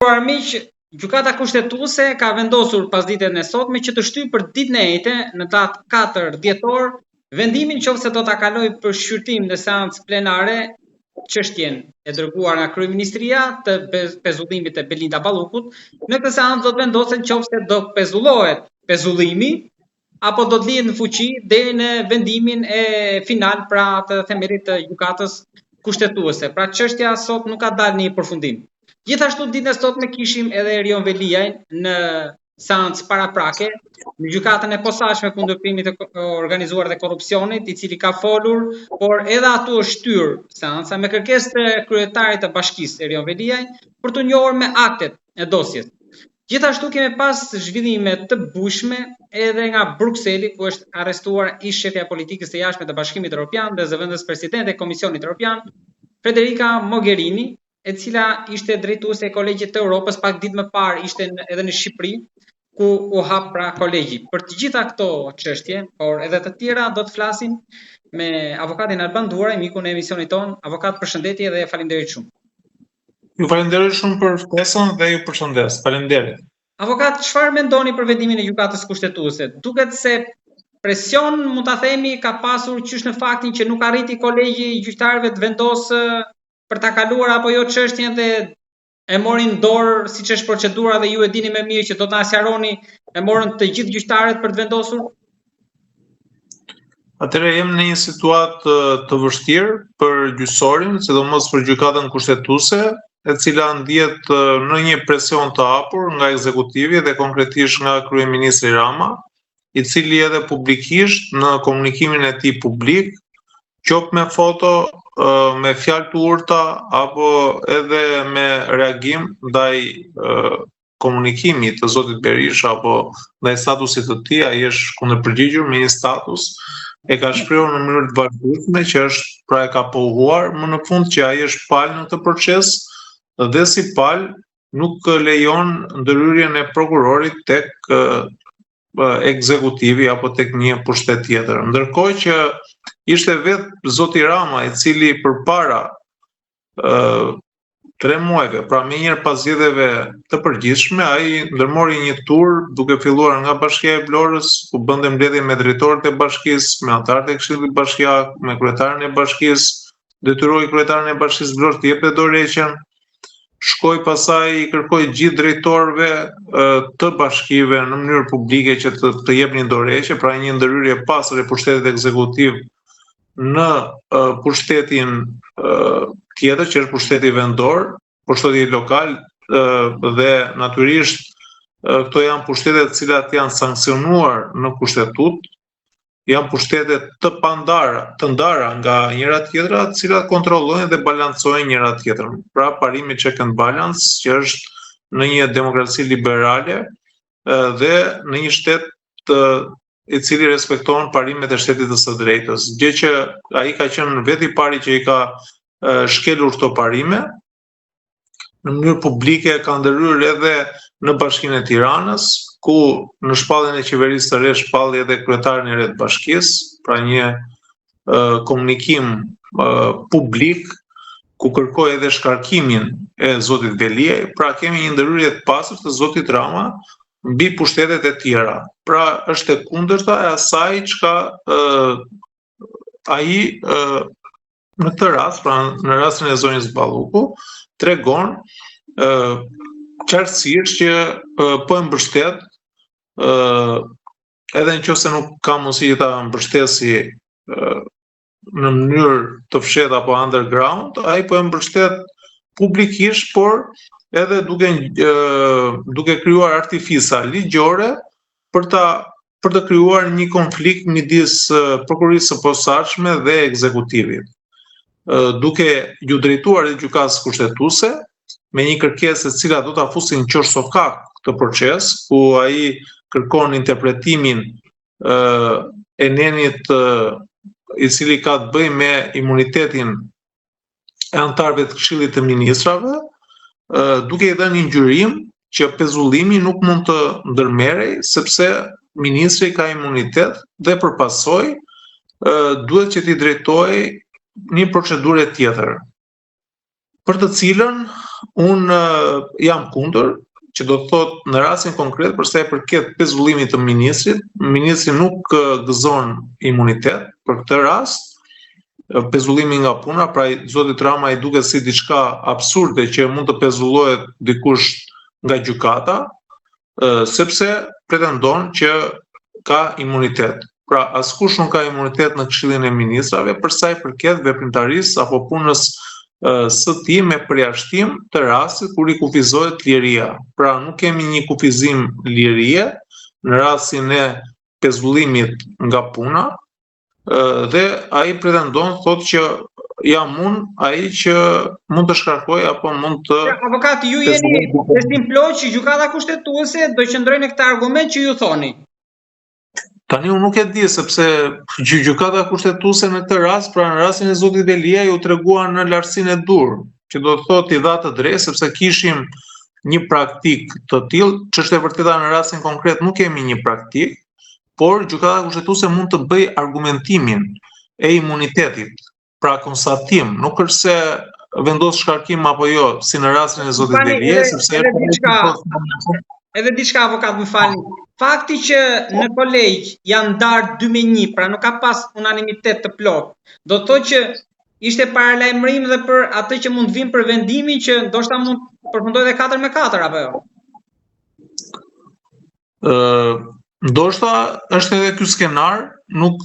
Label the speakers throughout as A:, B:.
A: Miq, gjykata kushtetuese ka vendosur pas ditën e sotme që të shtyjë për ditën e njëjtë në datë 4 dhjetor vendimin nëse do ta kalojë për shqyrtim në seancë plenare çështjen e dërguar nga kryeministria të pezullimit të Belinda Ballukut. Në këtë seancë do të vendosen nëse do pezullohet pezullimi apo do të lihet në fuqi deri në vendimin e final pra të themelit të gjykatës kushtetuese. Pra çështja sot nuk ka dalë në një përfundim. Gjithashtu ditën e sotme kishim edhe Erion Veliajn në seancë paraprake në gjykatën e posaçme kundër krimit të organizuar dhe korrupsionit, i cili ka folur, por edhe atu është shtyr seanca me kërkesë të kryetarit të bashkisë Erion Veliajn për të njohur me aktet e dosjes. Gjithashtu kemi pas zhvillime të bujshme edhe nga Brukseli, ku është arrestuar ish shefja politikës së jashtme të Bashkimit Evropian dhe zëvendës presidente e Komisionit Evropian, Federica Mogherini, e cila ishte drejtuese e Kolegjit të Europës, pak ditë më parë ishte edhe në Shqipëri, ku u hap pra kolegji. Për të gjitha këto çështje, por edhe të tjera do të flasim me avokatin Alban Duraj, mikun e emisionit ton. Avokat, përshëndetje dhe faleminderit shumë.
B: Ju falenderoj shumë për ftesën dhe ju përshëndes. Faleminderit.
A: Avokat, çfarë mendoni për vendimin e gjykatës kushtetuese? Duket se presion, mund ta themi, ka pasur qysh në faktin që nuk arriti kolegji i gjyqtarëve të vendosë për ta kaluar apo jo çështjen dhe e morin dorë siç është procedura dhe ju e dini më mirë që do ta sqaroni, e morën të gjithë gjyqtarët për të vendosur?
B: Atëherë jemi në një situatë të vështirë për gjyqësorin, sidomos për gjykatën kushtetuese, e cila ndihet në një presion të hapur nga ekzekutivi dhe konkretisht nga kryeministri Rama, i cili edhe publikisht në komunikimin e tij publik, qoftë me foto, me fjalë të urta apo edhe me reagim ndaj komunikimit të zotit Berisha apo ndaj statusit të tij, ai është kundërpërgjigjur me një status, e ka shprehur në mënyrë të vazhdueshme që është pra e ka pohuar më në fund që ai është palë në këtë proces dhe si palë nuk lejon ndërhyrjen e prokurorit tek ekzekutivi apo tek një pushtet tjetër. Ndërkohë që ishte vetë zoti Rama i cili përpara 3 muajve, pra me njërë pas zgjedhjeve të përgjithshme, ai ndërmori një tur duke filluar nga Bashkia e Vlorës, ku bënte mbledhje me drejtorët e bashkisë, me anëtarët e Këshillit Bashkiak, me kryetarin e bashkisë, detyroi kryetarin e bashkisë Vlorë të jepte dorëheqjen. Shkoi pasaj i kërkoi gjithë drejtorëve të bashkive në mënyrë publike që të jepnin dorëheqje, pra një ndërhyrje pasër e pushtetit ekzekutiv në pushtetin tjetër, që është pushteti vendor, pushteti lokal dhe natyrisht këto janë pushtetet të cilat janë sankcionuar në kushtetut, janë pushtetet të ndara nga njëra tjetra, të cilat kontrollojnë dhe balancojnë njëra tjetrën. Pra parimi check and balance që është në një demokraci liberale dhe në një shtet i cili respekton parimet e shtetit të së drejtës. Gjë që ai ka qenë vetë i pari që i ka shkelur këto parime, në mënyrë publike ka ndërhyrë edhe në Bashkinë e Tiranës, ku në shpalljen e qeverisë së re shpalli edhe kryetarin e re të bashkisë, pra një komunikim publik ku kërkoi edhe shkarkimin e zotit Veliaj, pra kemi një ndërhyrje të pasur të zotit Rama mbi pushtetet e tjera. Pra është e kundërta e asaj çka ai në këtë rast, pra në rastin e zonjës Balluku, tregon qartësisht që po e mbështet, edhe nëse nuk ka mundësi ta mbështesi në mënyrë të fshehtë apo underground, ai po e mbështet publikisht, por edhe duke krijuar artifisa ligjore për të krijuar një konflikt midis prokurisë së posaçme dhe ekzekutivit, duke ju drejtuar dhe gjykatës kushtetuese me një kërkesë e cila do ta fusin qorsokak këtë proces, ku ai kërkon interpretimin e nenit i cili ka të bëjë me imunitetin e anëtarëve të Këshillit të Ministrave, duke i dhënë një ngjyrim që pezullimi nuk mund të ndërmerrej sepse ministri ka imunitet dhe përpasoj duhet që t'i drejtojë një procedurë tjetër, për të cilën unë jam kundër, që do të thotë në rastin konkret për sa i përket pezullimit të ministrit, ministri nuk gëzon imunitet për këtë rast. Pezullimi nga puna, pra zoti Rama i duket si diçka absurde që mund të pezullohet dikush nga gjykata, sepse pretendon që ka imunitet. Pra askush nuk ka imunitet në Këshillin e Ministrave për sa i përket veprimtarisë apo punës së tij me përjashtim të rastit kur i kufizohet liria. Pra nuk kemi një kufizim lirie në rastin e pezullimit nga puna, dhe ai pretendon thotë që jam unë ai që mund të shkarkoj apo mund të...
A: Avokat, ju jeni besim plot që gjykata kushtetuese do qëndrojnë në këtë argument që ju thoni.
B: Tani unë nuk e di, sepse gjykata kushtetuese në këtë rast, pra në rastin e zotit Velia, ju tregua në lartësinë e dur, që do të thotë i dha të drejtë, sepse kishim një praktik të tillë, ç'është e vërteta në rastin konkret nuk kemi një praktik, por gjykata kushtetuese mund të bëj argumentimin e imunitetit, pra konstatim, nuk është se vendos shkarkim apo jo, si në rastin e zotit Velia, sepse
A: edhe diçka avokat më falni. Fakti që në kolegj janë ndarë 2-1, pra nuk ka pas unanimitet të plot, do të thotë që ishte paralajmërim dhe për atë që mund vinë për vendimin që ndoshta mund përfundojë edhe 4-4 apo jo?
B: Ndoshta është edhe ky skenar, nuk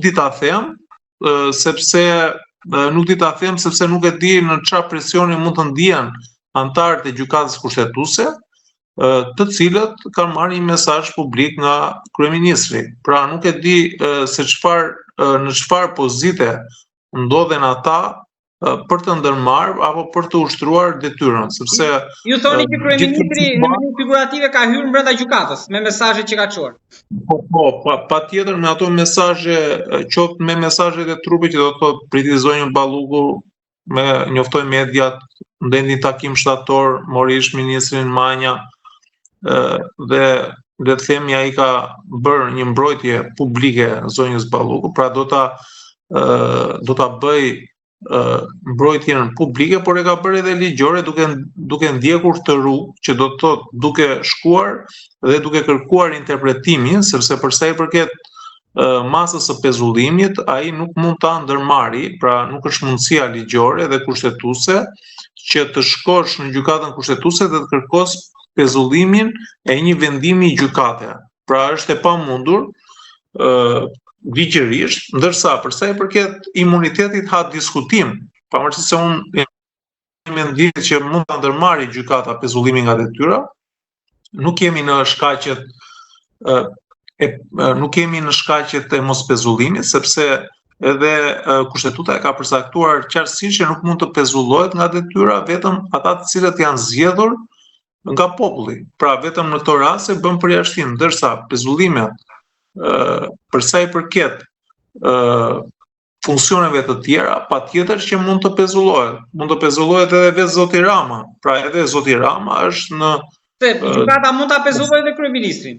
B: di ta them, sepse nuk e di në çfarë presioni mund të ndihen antarët e gjykatës kushtetuese, të cilët kanë marrë një mesazh publik nga kryeministri. Pra nuk e di në çfarë pozite ndodhen ata për të ndërmarrë apo për të ushtruar detyrën, sepse
A: ju thoni që kryeministri në mënyrë figurative ka hyrë brenda gjykatës me mesazhet që ka çuar.
B: Po, patjetër me ato mesazhe, qoftë me mesazhet e trupit që do të thotë priti zonjën Balluku, me njoftoi mediat, ndeni takim shtator, mori ish ministrin Manja, dhe le të themi ai ka bërë një mbrojtje publike zonjës Balluku, pra do ta bëj mbrojtjen publike, por e ka bërë edhe ligjore duke ndjekur të rrugë, që do të thotë duke shkuar dhe duke kërkuar interpretimin, sepse për sa i përket masës së pezullimit, ai nuk mund ta ndërmarrë, pra nuk është mundësia ligjore dhe kushtetuese që të shkosh në gjykatën kushtetuese dhe të kërkosh pezullimin e një vendimi gjykate. Pra është e pamundur ligjërisht, ndërsa për sa i përket imunitetit ha diskutim, pavarësisht se unë mendim që mund ta ndërmarrë gjykata pezullimin nga detyra, nuk kemi në shkaqet e mospezullimit, sepse edhe kushtetuta e ka përcaktuar qartësisht që nuk mund të pezullohet nga detyra vetëm ata të cilët janë zgjedhur nga populli. Pra vetëm në këto raste bën përjashtim, ndërsa pezullimet për sa i përket funksioneve të tjera, patjetër që mund të pezullohet. Mund të pezullohet edhe vetë zoti Rama. Pra edhe zoti Rama është në
A: gjykata mund ta pezullojë edhe kryeministrin.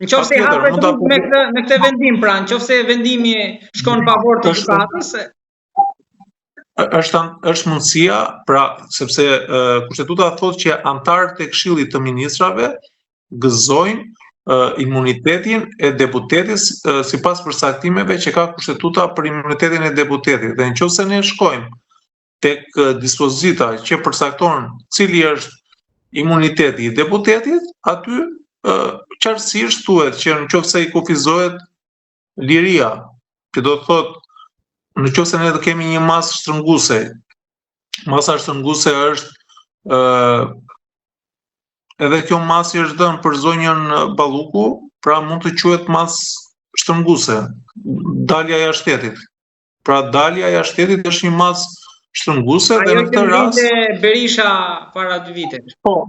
A: Nëse hapet me këtë vendim, pra nëse vendimi shkon në favor të gjykatës,
B: është mundësia, pra sepse kushtetuta thotë që antarët e Këshillit të Ministrave gëzojnë imunitetin e deputetit sipas përcaktimeve që ka kushtetuta për imunitetin e deputetit. Dhe nëse ne shkojmë tek dispozita që përcakton cili është imuniteti i deputetit, aty qartësisht thuhet që nëse i kufizohet liria, që do të thotë nëse ne do kemi një masë shtrënguese, masa shtrënguese është edhe kjo masë është dhënë për zonjën Balluku, pra mund të quhet masë shtrënguese, dalja e shtetit. Pra dalja e shtetit është një masë shtrënguese dhe në këtë rast
A: Berisha para 2 vitesh.
B: Po.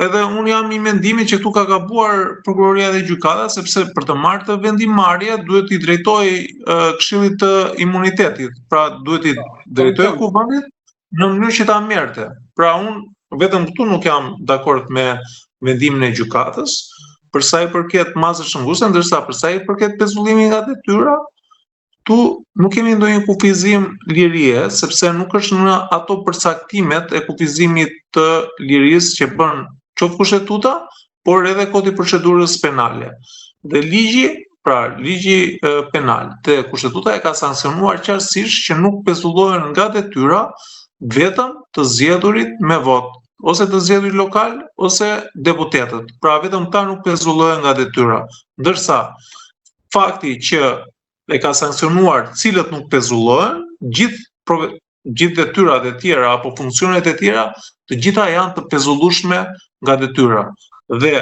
B: Edhe unë jam i mendimit që këtu ka gabuar prokuroria dhe gjykata, sepse për të marrë të vendimmarrje duhet i drejtoj Këshillit të Imunitetit. Pra duhet i drejtoj kuvendit në mënyrë që ta merrte. Pra unë vetëm këtu nuk jam dakord me vendimin e gjykatës, për sa i përket masës shtrënguese, ndërsa për sa i përket pezullimit nga detyra, tu nuk kemi ndonjë kufizim lirie, sepse nuk është në ato përcaktimet e kufizimit të lirisë që bën qoftë kushtetuta, por edhe kodi i procedurës penale. Dhe ligji penal te kushtetuta e ka sanksionuar qartësisht që nuk pezullohen nga detyra vetëm të zgjedhurit me votë, ose të zgjedhurit lokal ose deputetët. Pra vetëm ta nuk pezullohen nga detyra. Ndërsa fakti që e ka sanksionuar cilët nuk pezullohen, gjithë detyrat e tjera apo funksionet e tjera, të gjitha janë të pezullueshme nga detyra. Dhe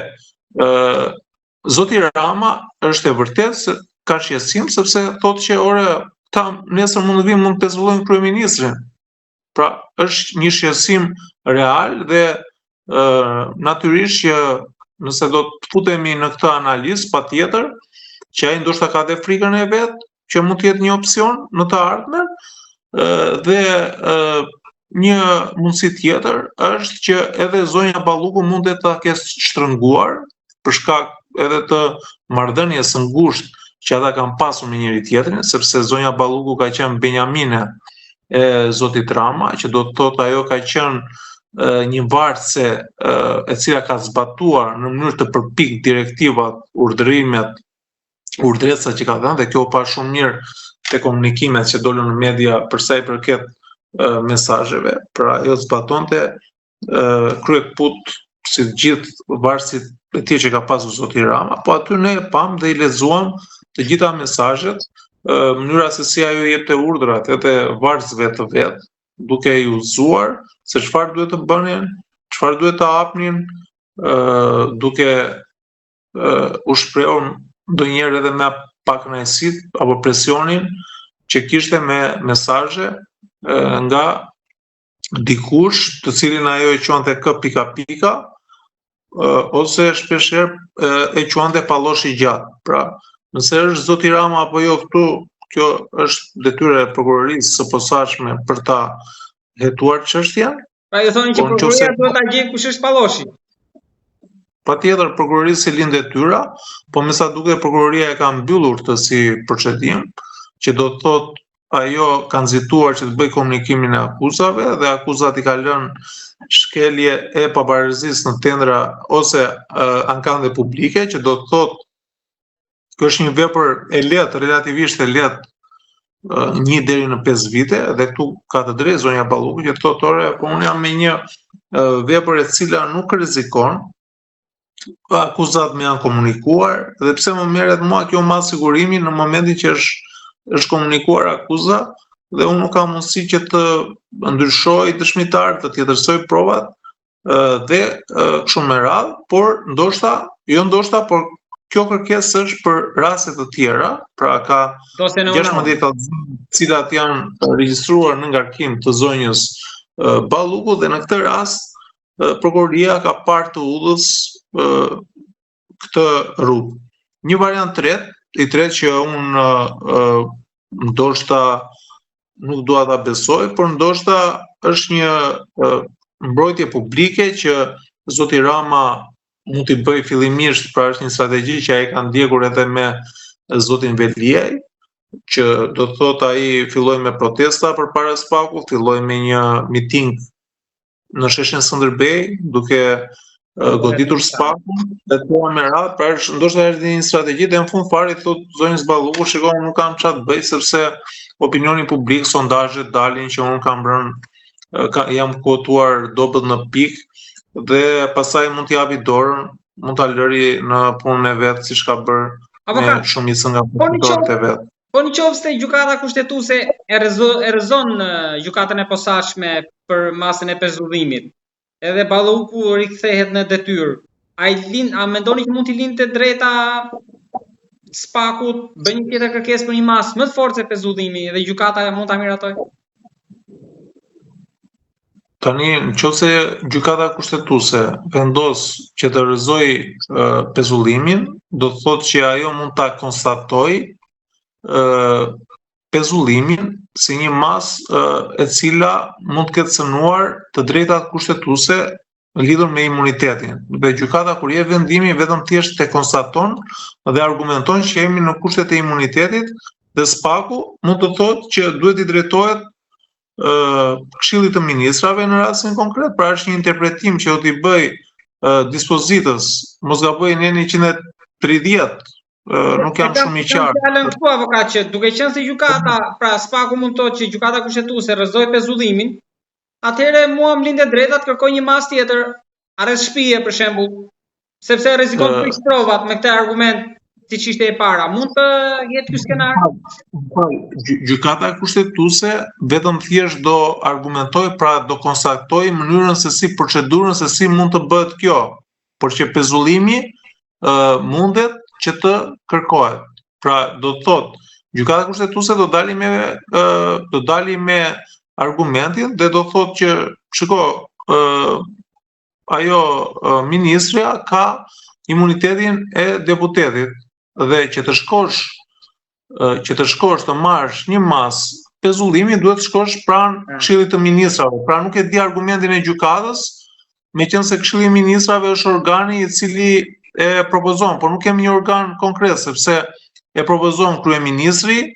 B: zoti Rama është e vërtetë se ka shqetësim sepse thotë që ta nesër mund të vinë mund të pezullojnë kryeministrin. Pra është një shqetësim real dhe natyrisht që nëse do të futemi në këtë analizë, patjetër që ai ndoshta ka dhe frikën e vet që mund të jetë një opsion në të ardhmen, dhe një mundësi tjetër është që edhe zonja Balluku mund të ta ketë shtrënguar për shkak edhe të marrëdhënies së ngushtë që ata kanë pasur me njëri tjetrin, sepse zonja Balluku ka qenë benjamine e zotit Rama, që do të thotë ajo ka qenë një varëse e cila ka zbatuar në mënyrë të përpik direktivat, urdhërimet, urdhëresat që ka dhënë, dhe kjo pa shumë mirë te komunikimet që dolën në media për sa i përket mesazheve. Pra ajo zbatonte kryekput si të gjithë varësit e tjerë që ka pasur zoti Rama, po aty ne pam dhe i lexuam të gjitha mesazhet, mënyra se si ajo jepte urdhrat edhe varësve të vet, duke i udhëzuar se çfarë duhet të bënin, çfarë duhet të hapnin, duke u shprehur ndonjëherë edhe me pak kënaqësi apo presionin që kishte me mesazhe nga dikush të cilin ajo e quante K. Ose shpeshherë e quante palloshi gjatë. Pra, nëse është zoti Rama apo jo këtu, kjo është detyra e prokurorisë së posaçme për ta hetuar çështjen.
A: Pra ju thonë që prokuroria duhet ta gjejë kush është palloshi.
B: Patjetër prokurorisë lind detyra, po me sa duket prokuroria e ka mbyllur këtë si procedim, që do të thotë ajo ka nxituar që të bëj komunikimin e akuzave dhe akuzat i ka lënë shkelje e pavarësisë në tendra ose ankande publike, që do të thotë kjo është një vepër e lehtë, relativisht e lehtë, 1 deri në 5 vite, dhe këtu ka të drejtë zonja Balluku që thotë po unë jam me një vepër e cila nuk rrezikon, akuzat më janë komunikuar, dhe pse më merret mua kjo mas sigurimi në momentin që është komunikuar akuza dhe unë nuk kam mundësi që të ndryshoj dëshmitar, të tjetërsoj provat dhe kështu me radhë, por por kjo kërkesë është për raste të tjera, pra ka 16 kallëzim të cilat janë regjistruar në ngarkim të zonjës Balluku, dhe në këtë rast prokuroria ka parë të udhës këtë rrugë. Një variant i tretë që unë ndoshta nuk dua ta besoj, por ndoshta është një mbrojtje publike që zoti Rama mund t'i bëj fillimisht, pra është një strategji që ai ka ndjekur edhe me zotin Veliaj, që do të thotë ai filloi me protesta përpara Spakut, filloi me një miting në sheshin Skënderbej, duke goditur Spakun, dhe thua me radhë, pra ndoshta është një strategji dhe në fund fare thotë zonjës Balluku, shikoj nuk kam çfarë të bëj sepse opinioni publik, sondazhet dalin që unë kam jam kotuar dobët në pikë, dhe pastaj mund t'i japi dorën, mund ta lëri në punën e vet siç ka bërë me shumicën nga punëtorët e vet.
A: Po nëse gjykata kushtetuese e rrezon gjykatën e posaçme për masën e pezullimit, edhe Balluku rikthehet në detyrë, a mendoni që mund t'i lindte drejta Spakut, bën një tjetër kërkesë për një masë më të fortë se pezullimi dhe gjykata mund ta miratoj?
B: Tani, nëse gjykata kushtetuese vendos që të rrëzojë pezullimin, do të thotë që ajo mund ta konstatojë pezullimin si një masë e cila mund të ketë cënuar të drejtat kushtetuese lidhur me imunitetin. Dhe gjykata kur jep vendimin vetëm thjesht e konstaton dhe argumenton që jemi në kushtet e imunitetit Dhe SPAK-u mund të thotë që duhet I drejtohet Këshillit të Ministrave në rastin konkret, pra është një interpretim që do t'i bëj dispozitës, mos gaboj në 130, nuk jam shumë I qartë.
A: Fjalën këtu avokat që duke qenë se gjykata, pra SPAK-u mund të thotë që gjykata kushtetuese rrezoi pezullimin, atëherë mua më lindë drejta të kërkoj një mas tjetër, arrest shtëpie për shembull, sepse rrezikon të prish provat me këtë argument siç ishte e para. Mund të jetë ky skenar?
B: Gjykata kushtetuese vetëm thjesht do argumentoj, pra do konstaktoj mënyrën se si, procedurën se si mund të bëhet kjo, por që pezullimi mundet që të kërkohet. Pra do të thotë, gjykata kushtetuese do dali me argumentin dhe do thotë që shiko, ajo ministrja ka imunitetin e deputetit dhe që të shkosh të marrësh një mas pezullimi duhet të shkosh pranë Këshillit të Ministrave. Pra nuk e di argumentin e gjykatës, meqense Këshilli I Ministrave është organi I cili e propozon, por nuk kemi një organ konkret, sepse e propozon kryeministri,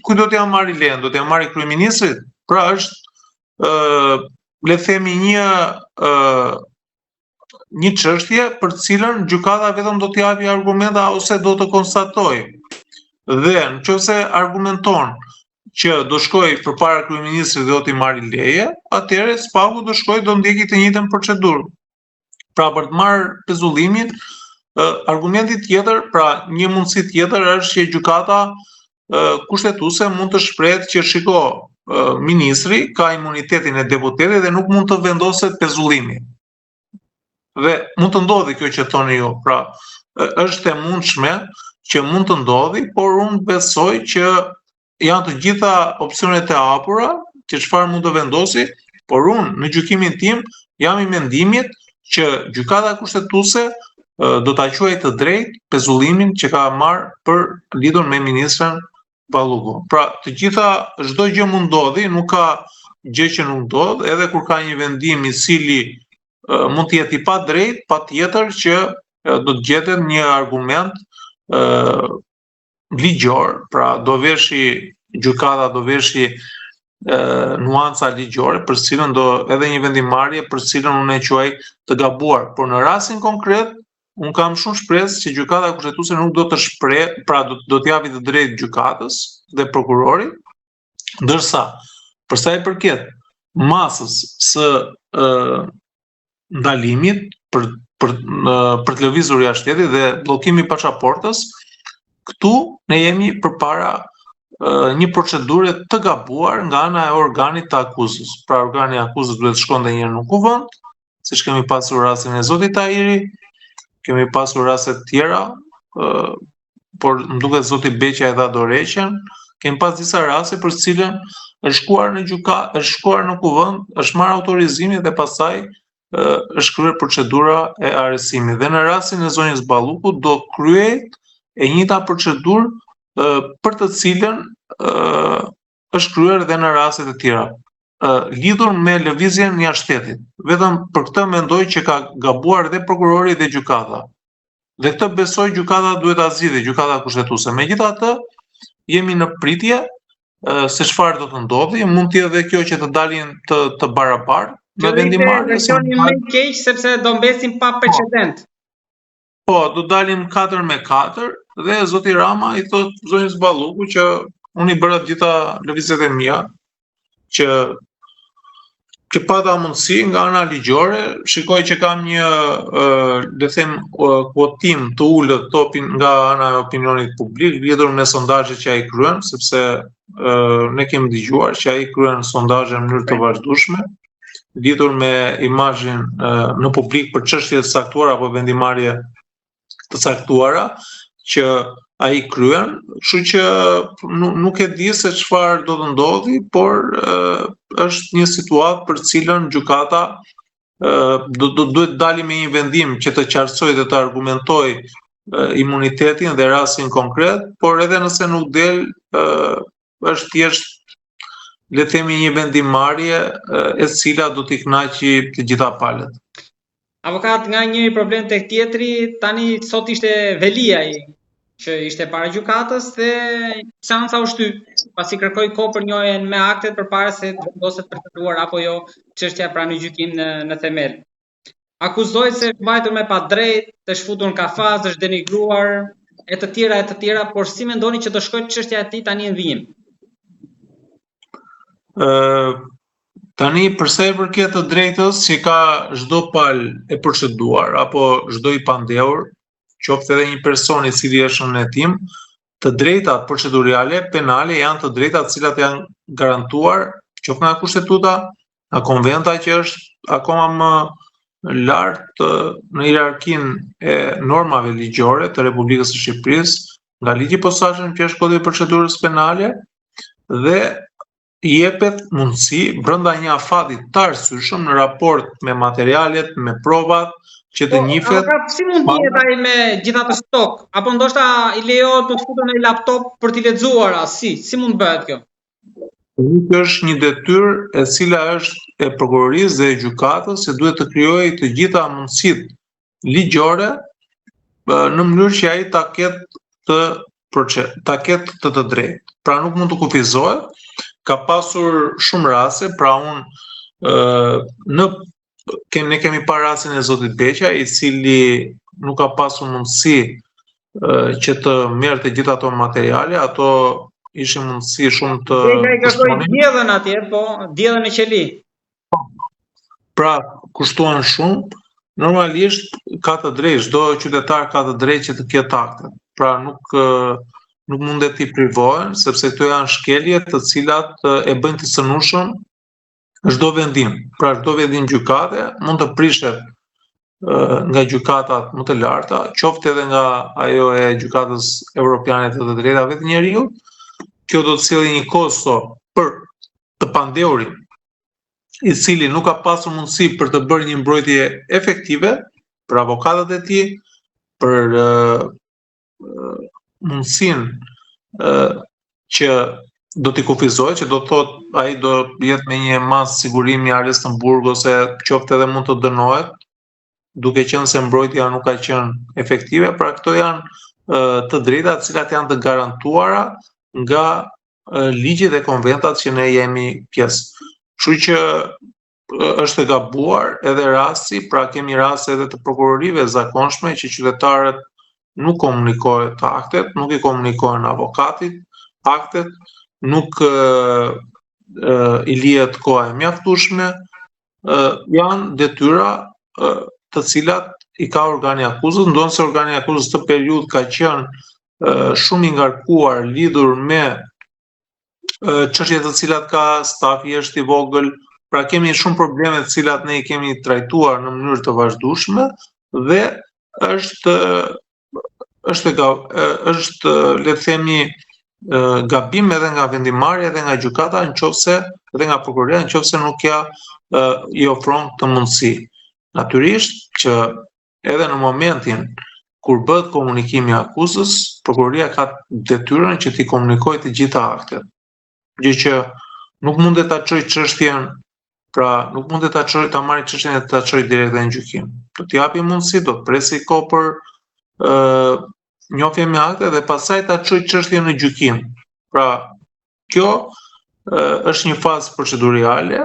B: ku do t'ja marrë lejen, do t'ja marrë kryeministrit. Pra është le të themi një çështje për cilën gjykata vetëm do t'japi argumenta ose do të konstatojë. Dhe nëse argumenton që do shkojë përpara kryeministrit dhe do t'i marrë leje, atëherë SPAK-u do shkojë do ndjeki të njëjtën procedurë. Pra për të marrë pezullimin, argumenti tjetër, pra një mundësi tjetër është që gjykata kushtetuese mund të shprehet që shiko, ministri ka imunitetin e deputetit dhe nuk mund të vendoset pezullimi. Dhe mund të ndodhi kjo që thoni ju, pra është e mundshme që mund të ndodhi, por unë besoj që janë të gjitha opsionet e hapura, që çfarë mund të vendosi, por unë në gjykimin tim jam I mendimit që gjykata kushtetuese do ta quajë të drejtë pezullimin që ka marrë për lidhur me ministrën Balluku. Pra të gjitha çdo gjë mund ndodhi, nuk ka gjë që nuk ndodh, edhe kur ka një vendim I cili mund të jetë I padrejtë, patjetër që do të gjetet një argument ligjor, pra do veshi gjykata do veshi nuanca ligjore për cilën do edhe një vendimarrje për cilën unë e quaj të gabuar, por në rastin konkret unë kam shumë shpresë që gjykata kushtetuese nuk do të shpreh, pra do të japi të drejtë gjykatës dhe prokurorit, ndërsa për sa I përket masës së ndalimit për të lëvizur jashtë shtetit dhe bllokimi I pasaportës, këtu ne jemi përpara një procedure të gabuar nga ana e organit të akuzës. Pra organi I akuzës duhet të shkonte një herë në kuvend, siç kemi pasur rastin e zotit Tahiri, kemi pasur raste të tjera, por më duket zoti Beqa e dha dorëheqjen, kemi pas disa raste për cilën është shkuar në gjykatë, është shkuar në kuvend, është marrë autorizimin dhe pastaj është kryer procedura e arrestimit. Dhe në rastin e zonjës Balluku do kryhet e njëjta procedurë për të cilën është kryer edhe në raste të tjera, lidhur me lëvizjen jashtë shtetit. Vetëm për këtë mendoj që ka gabuar dhe prokurori dhe gjykata. Dhe këtë besoj gjykata duhet ta zgjidhë, gjykata kushtetuese. Megjithatë, jemi në pritje se çfarë do të ndodhi, mund të jetë edhe kjo që të dalin të barabartë.
A: Kjo versioni më I keq sepse do mbesim pa precedent.
B: Po, do dalim 4-4 dhe zoti Rama I thot zonjës Balluku që unë I bëra të gjitha lëvizjet e mia, që pata mundësi nga ana ligjore, shikoj që kam një le them kuotim të ulët nga ana e opinionit publik lidhur me sondazhet që ai kryen, sepse ne kemi dëgjuar që ai kryen sondazhe në mënyrë të vazhdueshme, lidhur me imazhin në publik për çështje të caktuara apo vendimarrje të caktuara që ai kryen, kështu që nuk e di se çfarë do të ndodhi, por është një situatë për cilën gjykata duhet dali me një vendim që të qartësojë dhe të argumentojë imunitetin dhe rastin konkret, por edhe nëse nuk del, është thjesht le të themi një vendimarrje e cila do t'i kënaqë të gjitha palët.
A: Avokat, nga një problem tek tjetri, tani sot ishte Velia që ishte para gjykatës dhe seanca u shty, pasi kërkoi kohë për njohjen me aktet përpara se të vendoset për të shtuar apo jo çështja pra në gjykim në themel. Akuzoi se është mbajtur me padrejtë, të shfutur në kafaz, është denigruar e të tjera, por si mendoni që do shkojë çështja e tij tani në vijim?
B: Tani përsa i përket të drejtës që ka çdo palë e proceduar apo çdo i pandehur, qoftë edhe një person i cili është në hetim, të drejtat procedurale penale janë të drejtat të cilat janë garantuar qoftë nga kushtetuta, nga konventa që është akoma më lart në hierarkinë e normave ligjore të Republikës së Shqipërisë, nga ligji i posaçëm që është Kodit të Procedurës Penale dhe jepet mundësi brenda një afati të arsyeshëm në raport me materialet, me provat që të njihet.
A: Si mund të jetë ai me gjitha të stok? Apo ndoshta i lejohet të futur në laptop për t'i lexuara? Si mund bëhet kjo?
B: Kjo është një detyrë e cila është e prokurorisë dhe e gjykatës se duhet të krijojë të gjitha mundësitë ligjore në mënyrë që ai ta ketë të drejtë. Pra nuk mund të kufizohet. Ka pasur shumë raste, pra ne kemi parë rastin e zotit Beqa, i cili nuk ka pasur mundësi që të merrte gjitha ato materiale, ato ishin mundësi shumë të
A: kushtuar. Diellën atje, po, diellën e qeli.
B: Pra, kushtuan shumë, normalisht ka të drejtë, çdo qytetar ka të drejtë që të ketë akte. Pra nuk mundet t'i privohen, sepse këto janë shkelje të cilat e bëjnë të cënueshëm çdo vendim. Pra çdo vendim gjykate mund të prishet nga gjykatat më të larta, qoftë edhe nga ajo e gjykatës evropiane të drejtave të njerëzit. Kjo do të sjellë një kosto për të pandehurin, i cili nuk ka pasur mundësi për të bërë një mbrojtje efektive për avokatët e tij, për mundësinë që do t'i kufizohet, që do të thotë ai do jetë me një masë sigurimi arrest në burg ose qoftë edhe mund të dënohet, duke qenë se mbrojtja nuk ka qenë efektive. Pra këto janë të drejta të cilat janë të garantuara nga ligjet dhe konventat që ne jemi pjesë. Kështu që është e gabuar edhe rasti, pra kemi raste edhe të prokurorive zakonshme që qytetarët nuk komunikojnë aktet, nuk i komunikojnë avokatit aktet, nuk i lihet koha e mjaftueshme, janë detyra të cilat i ka organi akuzës, ndonse organi akuzës të periudhë ka qenë shumë i ngarkuar lidhur me çështje të cilat ka stafi është i vogël, pra kemi shumë probleme të cilat ne i kemi trajtuar në mënyrë të vazhdueshme dhe është le të themi gabim edhe nga vendimarrja edhe nga gjykata nëse edhe nga prokuroria nëse nuk i ofron këtë mundësi. Natyrisht që edhe në momentin kur bëhet komunikimi i akuzës, prokuroria ka detyrën që t'i komunikojë të gjitha aktet. Gjë që nuk mundet ta çojë çështjen, pra nuk mundet ta marrë çështjen e ta çojë direkt në gjykim. Do t'i japi mundësi, do të presi kohë për njohje me akte dhe pastaj ta çojë çështjen në gjykim. Pra kjo është një fazë procedurale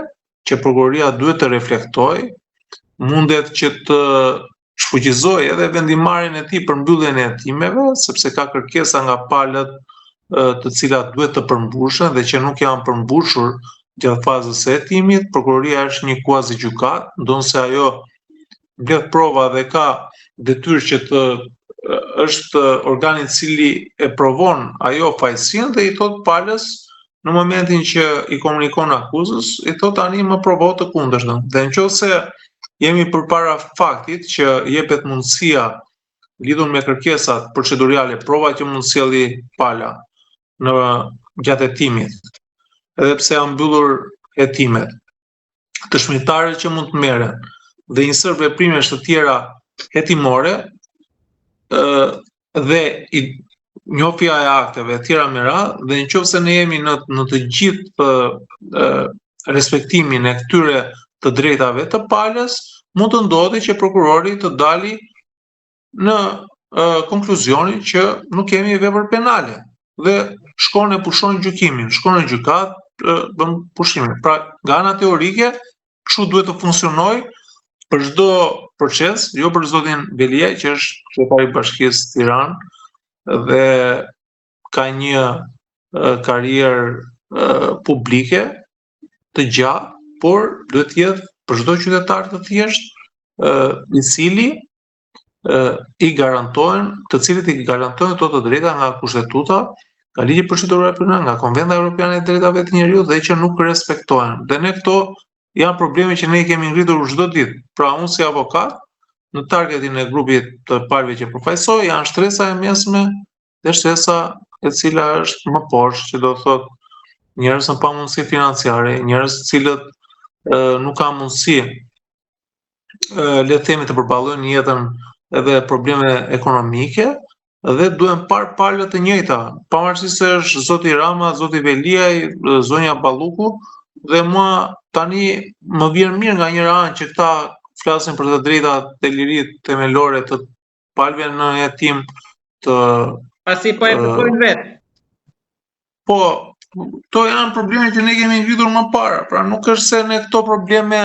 B: që prokuroria duhet të reflektojë, mundet që të shfuqizojë edhe vendimarrjen e tij për mbylljen e hetimeve, sepse ka kërkesa nga palët të cilat duhet të përmbushen dhe që nuk janë përmbushur gjatë fazës së hetimit. Prokuroria është një kuazi gjykat, ndonse ajo mbledh prova dhe ka detyrë që është organi i cili e provon ajo fajësinë dhe i thot palës në momentin që i komunikon akuzës, i thot tani më provo të kundërshtën. Dhe nëse jemi përpara faktit që jepet mundësia lidhur me kërkesat procedurale, prova që mund sjelli pala në gjatë hetimit, edhe pse janë mbyllur hetimet, dëshmitarët që mund të merren dhe një sër veprimesh të tjera hetimore dhe njohja e akteve e tjera me radhë, dhe nëse ne jemi në të gjithë respektimin e këtyre të drejtave të palës, mund të ndodhi që prokurori të dali në konkluzionin që nuk kemi vepër penale dhe shkon e pushon gjykimin, shkon në gjykat, bën pushimin. Pra, nga ana teorike, kështu duhet të funksionojë për çdo proces, jo për zotin Beliaj, që është kryetari i Bashkisë Tiranë dhe ka një karrierë publike të gjatë, por duhet të jetë për çdo qytetar të thjeshtë i cili të cilit i garantohen ato të drejta nga kushtetuta, nga ligji proceduror penal, nga Konventa Evropiane e Drejtave të Njeriut dhe që nuk respektohen. Dhe ne këto janë probleme që ne kemi ngritur çdo ditë. Pra unë si avokat, në targetin e grupit të palëve që përfaqësoj, janë shtresa e mesme dhe shtresa e cila është më poshtë, që do thotë njerëz me pamundësi financiare, njerëz të cilët nuk kanë mundësi le të themi të përballojnë jetën edhe probleme ekonomike dhe duhen parë palëve të njëjta, pavarësisht se është zoti Rama, zoti Veliaj, zonja Balluku, dhe mua tani më vjen mirë nga njëra anë që këta flasin për të drejtat të lirit themelore të palëve në jetim të
A: pasi po e përkojnë vetë.
B: Po, këto janë probleme që ne kemi ngritur më parë, pra nuk është se ne këto probleme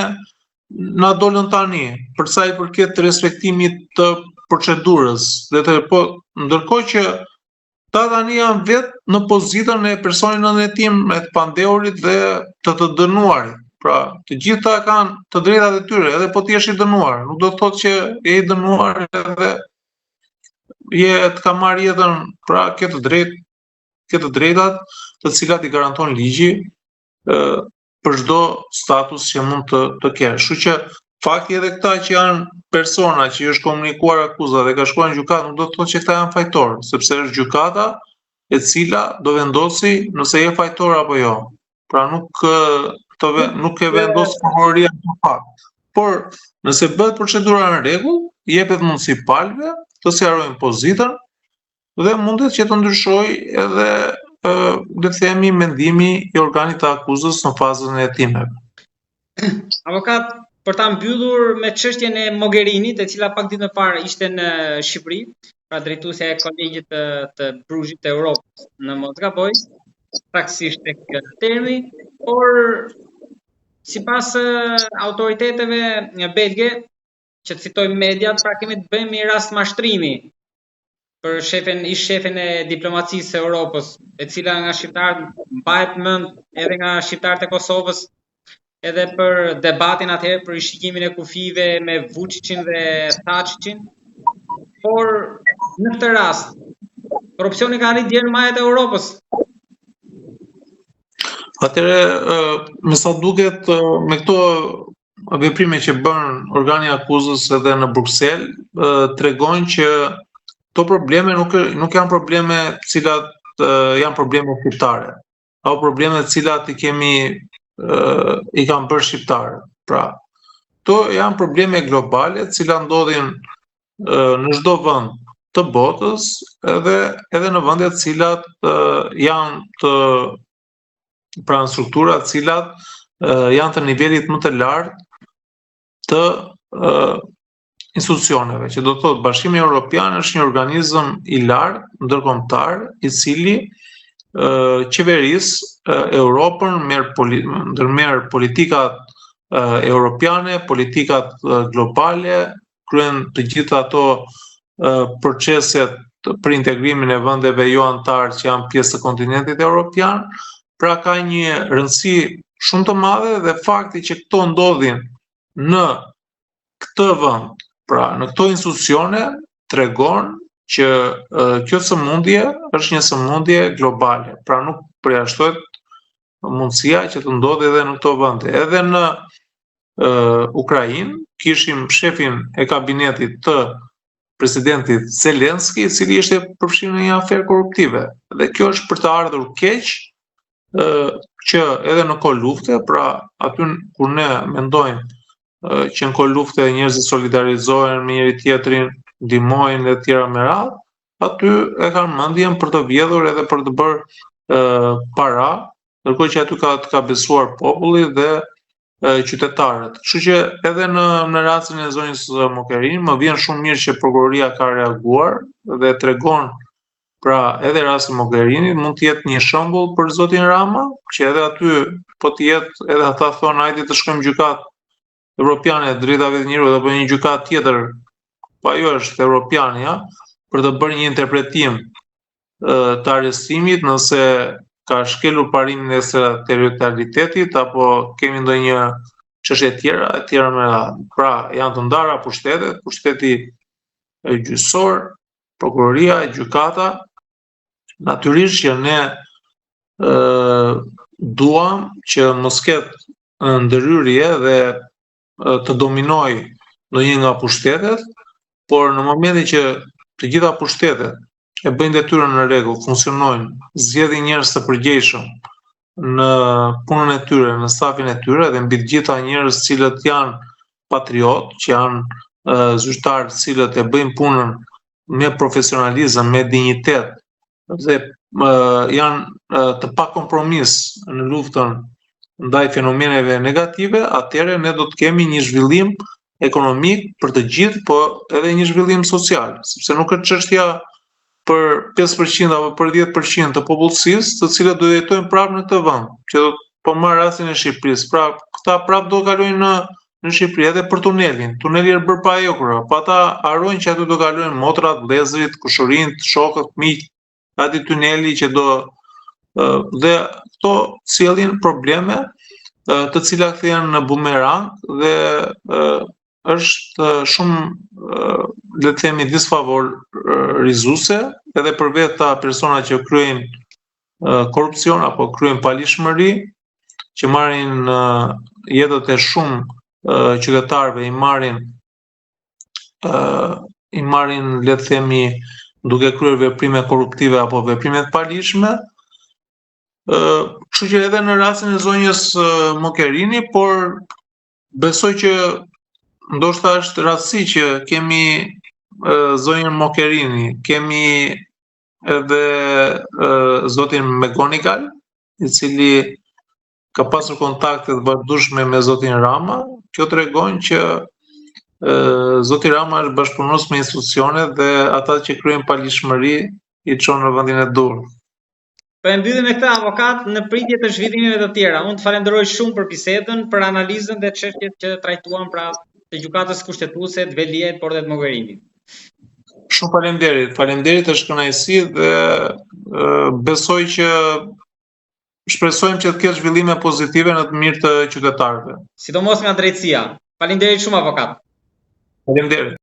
B: na dolën tani, për sa i përket respektimit të procedurës, ndërkohë që ta tani janë vetë në pozitën e personit në jetim, e të pandeurit dhe të dënuarit. Pra, të gjitha kanë të drejtat e tyre, edhe po ti jesh i dënuar, nuk do të thotë që je i dënuar edhe je të ka marrë jetën, pra ke të drejtat të cilat i garanton ligji për çdo status që mund të kesh. Kështu që fakti edhe këta që janë persona që është komunikuar akuza dhe ka shkuar në gjykatë, nuk do të thotë që këta janë fajtor, sepse është gjykata e cila do vendosi nëse je fajtor apo jo. Pra nuk e vendos prokuroria në fakt. Por nëse bëhet procedura në rregull, jepet mundësi palëve të sqarojnë pozitën dhe mundet që të ndryshojë edhe le të themi mendimi i organit të akuzës në fazën e hetimeve.
A: Avokat, për ta mbyllur me çështjen e Mogherinit, e cila pak ditë më parë ishte në Shqipëri, pra drejtuesja e kolegjit të Bruzhit të Europës, në mos gaboj, saktësisht tek termi, por sipas autoriteteve belge, që citojmë mediat, pra kemi të bëjmë një rast mashtrimi për ish shefin e diplomacisë së Europës, e cila nga shqiptarët mbahet mend edhe nga shqiptarët e Kosovës, edhe për debatin atëherë për rishikimin e kufive me Vučićin dhe Thaçićin. Por në këtë rast, korrupsioni ka arritur deri në majet e Europës.
B: Atëherë, me sa duket, me këto veprime që bën organi akuzës edhe në Bruksel, tregojnë që këto probleme nuk janë probleme të cilat janë probleme shqiptare, apo probleme të cilat i kanë bërë shqiptarët. Pra, këto janë probleme globale të cilat ndodhin në çdo vend të botës, edhe në vende të cilat janë pra në struktura të cilat janë të nivelit më të lartë të institucioneve, që do të thotë Bashkimi Evropian është një organizëm i lartë, ndërkombëtar, i cili qeverisë Europën, ndërmerr politikat europiane, politikat globale, kryen të gjitha ato proceset për integrimin e vendeve jo antar që janë pjesë të kontinentit evropian. Pra ka një rëndësi shumë të madhe dhe fakti që këto ndodhin në këtë vend, pra në këto institucione, tregon që kjo sëmundje është një sëmundje globale. Pra nuk përjashtohet mundësia që të ndodhi edhe në këto vende. Edhe në Ukrainë kishim shefin e kabinetit të presidentit Zelenski, i cili ishte përfshirë në një aferë korruptive. Dhe kjo është për të ardhur keq, që edhe në kohë lufte, pra aty kur ne mendojmë që në kohë lufte njerëzit solidarizohen me njëri tjetrin, ndihmojnë dhe tjera me radhë, aty e kanë mendjen për të vjedhur edhe për të bërë para, ndërkohë që aty ka besuar populli dhe qytetarët. Kështu që edhe në rastin e zonjës Mogherini më vjen shumë mirë që prokuroria ka reaguar dhe tregon pra edhe rasti Mogherini mund të jetë një shembull për zotin Rama, që edhe aty po të jetë edhe ata thonë hajde të shkojmë gjykatë evropiane e drejtave të njerëzit apo një gjykatë tjetër, po ajo është evropiane, për të bërë një interpretim të arrestimit nëse ka shkelur parimin e ekstraterritorialitetit apo kemi ndonjë çështje tjera me radhë. Pra janë të ndara pushtetet, pushteti gjyqësor, prokuroria, gjykata. Natyrisht që ne duam që mos ketë ndërhyrje dhe të dominoj ndonjë nga pushtetet, por në momentin që të gjitha pushtetet e bëjnë detyrën në rregull, funksionojnë, zgjedhin njerëz të përgjegjshëm në punën e tyre, në stafin e tyre dhe mbi të gjitha njerëz cilët janë patriot, që janë zyrtarë cilët e bëjnë punën me profesionalizëm, me dinjitet dhe janë të pa kompromis në luftën ndaj fenomeneve negative, atëherë ne do të kemi një zhvillim ekonomik për të gjithë, po edhe një zhvillim social, sepse nuk është çështja për 5% apo për 10% të popullsisë, të cilët do jetojnë prapë në këtë vend, që do po marr rastin e Shqipërisë. Pra, këta prapë do kalojnë në Shqipëri edhe për tunelin. Tuneli është bërë pa euro, pa ata harrojnë që aty do kalojnë motrat, vëllezërit, kushërinjt, shokët, miq, aty tuneli që do dhe këto sjellin probleme të cilat kthehen në bumerang dhe është shumë le të themi disfavorizuese edhe për vetë persona që kryejnë korrupsion apo kryejnë palishmëri, që marrin jetët e shumë qytetarëve, i marrin le të themi duke kryer veprime korruptive apo veprime të palishme. Kështu që edhe në rastin e zonjës Mogherini, por besoj që ndoshta është rastësi që kemi zonjën Mogherini, kemi edhe zotin McGonigal, i cili ka pasur kontakte të vazhdueshme me zotin Rama. Kjo tregon që zoti Rama është bashkëpunues me institucionet dhe ata që kryejnë palishmëri i çon në vendin e dur.
A: Po e mbyllim me këtë avokat në pritje të zhvillimeve të tjera. Unë të falenderoj shumë për bisedën, për analizën dhe çështjet që trajtuam pra të gjykatës kushtetuese të Veliet por dhe të Mogherinit.
B: Shumë faleminderit. Faleminderit, është kënaqësi dhe besoj që shpresojmë që të ketë zhvillime pozitive në të mirë të qytetarëve.
A: Sidomos nga drejtësia. Faleminderit shumë avokat.
B: Faleminderit.